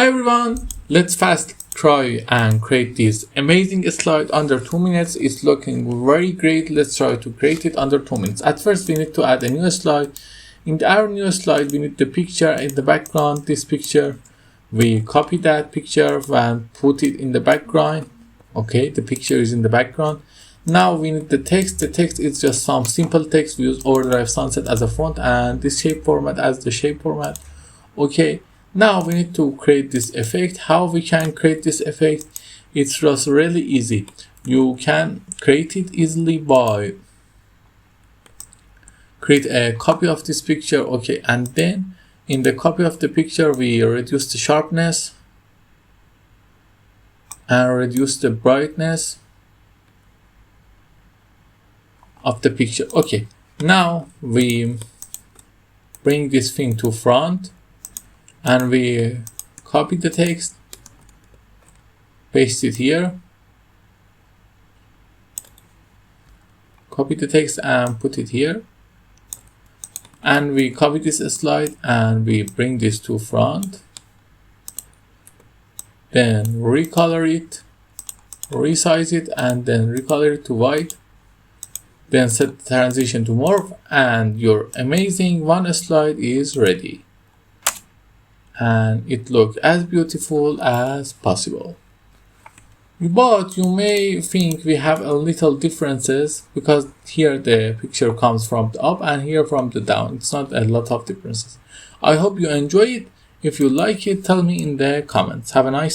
Hi everyone, let's fast try and create this amazing slide under 2 minutes. It's looking very great. Let's try to create it under 2 minutes. At first we need to add a new slide. In our new slide we need the picture in the background, this picture. We copy that picture and put it in the background. Okay, the picture is in the background. Now we need the text. The text is just some simple text. We use overdrive sunset as a font and this shape format as the shape format. Okay, now we need to create this effect. How we can create this effect? It's just really easy. You can create it easily by create a copy of this picture. Okay, and then in the copy of the picture we reduce the sharpness and reduce the brightness of the picture. Okay, now we bring this thing to front and we copy the text, paste it here, copy the text and put it here, and we copy this slide and we bring this to front, then recolor it, resize it, and then recolor it to white, then set the transition to morph, and your amazing one slide is ready. And it looks as beautiful as possible. But you may think we have a little differences because here the picture comes from the up and here from the down. It's not a lot of differences. I hope you enjoy it. If you like it, tell me in the comments. Have a nice